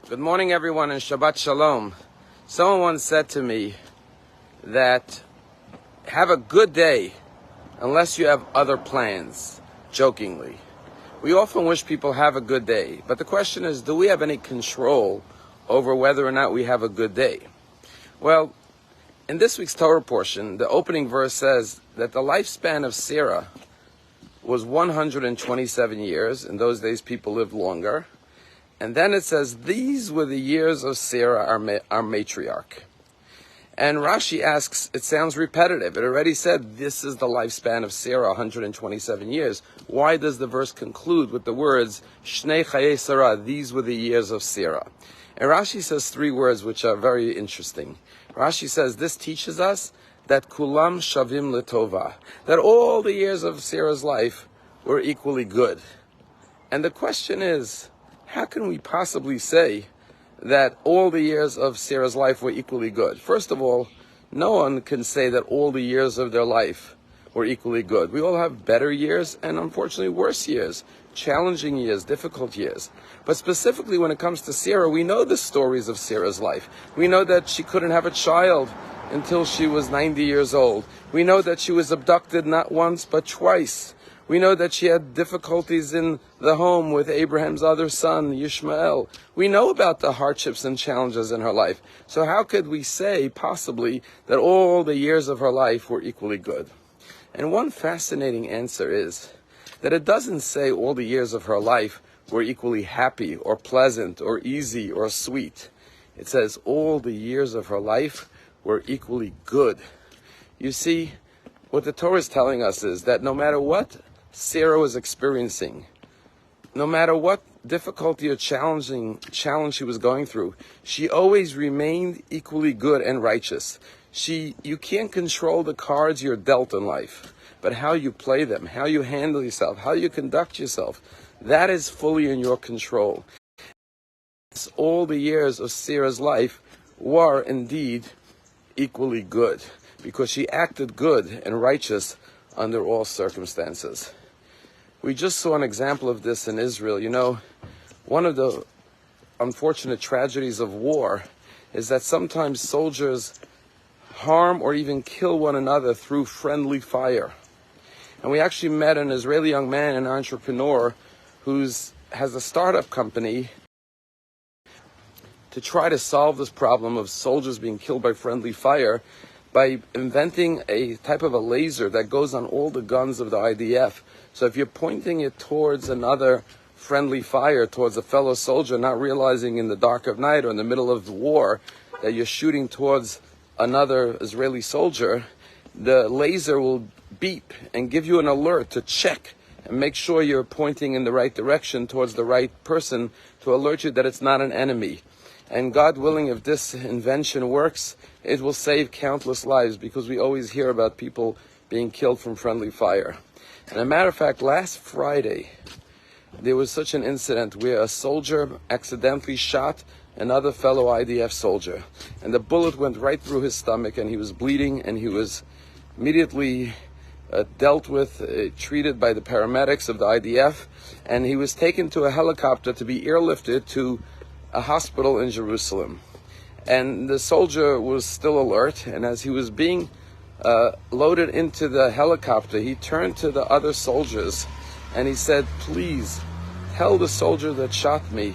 Good morning, everyone, and Shabbat Shalom. Someone once said to me that have a good day unless you have other plans, jokingly. We often wish people have a good day, but the question is, do we have any control over whether or not we have a good day? Well, in this week's Torah portion, the opening verse says that the lifespan of Sarah was 127 years. In those days, people lived longer. And then it says, these were the years of Sarah, our matriarch. And Rashi asks, it sounds repetitive. It already said, this is the lifespan of Sarah, 127 years. Why does the verse conclude with the words, Shnei Chaye Sarah, these were the years of Sarah? And Rashi says three words which are very interesting. Rashi says, this teaches us that kulam shavim letova, that all the years of Sarah's life were equally good. And the question is, how can we possibly say that all the years of Sarah's life were equally good? First of all, no one can say that all the years of their life were equally good. We all have better years and unfortunately worse years, challenging years, difficult years. But specifically when it comes to Sarah, we know the stories of Sarah's life. We know that she couldn't have a child until she was 90 years old. We know that she was abducted not once but twice. We know that she had difficulties in the home with Abraham's other son, Ishmael. We know about the hardships and challenges in her life. So how could we say, possibly, that all the years of her life were equally good? And one fascinating answer is that it doesn't say all the years of her life were equally happy or pleasant or easy or sweet. It says all the years of her life were equally good. You see, what the Torah is telling us is that no matter what Sarah was experiencing, no matter what difficulty or challenge she was going through, she always remained equally good and righteous. You can't control the cards you're dealt in life, but how you play them, how you handle yourself, how you conduct yourself, that is fully in your control. All the years of Sarah's life were indeed equally good, because she acted good and righteous under all circumstances. We just saw an example of this in Israel. You know, one of the unfortunate tragedies of war is that sometimes soldiers harm or even kill one another through friendly fire. And we actually met an Israeli young man, an entrepreneur, who has a startup company to try to solve this problem of soldiers being killed by friendly fire by inventing a type of a laser that goes on all the guns of the IDF. So if you're pointing it towards another friendly fire, towards a fellow soldier, not realizing in the dark of night or in the middle of the war that you're shooting towards another Israeli soldier, the laser will beep and give you an alert to check and make sure you're pointing in the right direction towards the right person to alert you that it's not an enemy. And God willing, if this invention works, it will save countless lives, because we always hear about people being killed from friendly fire. And as a matter of fact, last Friday, there was such an incident where a soldier accidentally shot another fellow IDF soldier. And the bullet went right through his stomach, and he was bleeding, and he was immediately dealt with, treated by the paramedics of the IDF, and he was taken to a helicopter to be airlifted to a hospital in Jerusalem. And the soldier was still alert, and as he was being loaded into the helicopter, he turned to the other soldiers and he said, please tell the soldier that shot me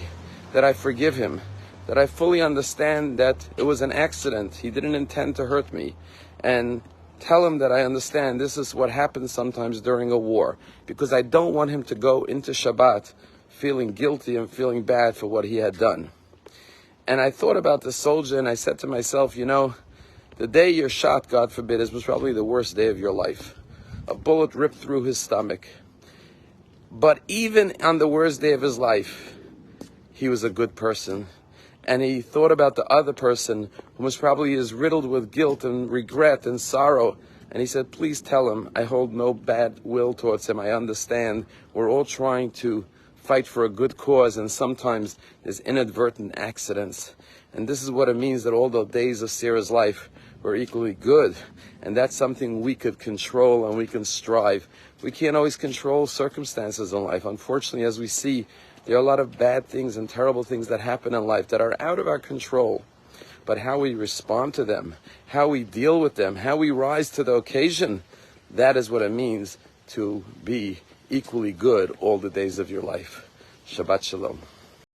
that I forgive him, that I fully understand that it was an accident, he didn't intend to hurt me, and tell him that I understand this is what happens sometimes during a war, because I don't want him to go into Shabbat feeling guilty and feeling bad for what he had done. And I thought about the soldier, and I said to myself, you know, the day you're shot, God forbid, was probably the worst day of your life. A bullet ripped through his stomach. But even on the worst day of his life, he was a good person. And he thought about the other person who was probably as riddled with guilt and regret and sorrow. And he said, please tell him I hold no bad will towards him. I understand we're all trying to fight for a good cause, and sometimes there's inadvertent accidents. And this is what it means, that all the days of Sarah's life were equally good. And that's something we could control and we can strive. We can't always control circumstances in life. Unfortunately, as we see, There are a lot of bad things and terrible things that happen in life that are out of our control. But how we respond to them, how we deal with them, how we rise to the occasion, that is what it means to be equally good all the days of your life. Shabbat Shalom.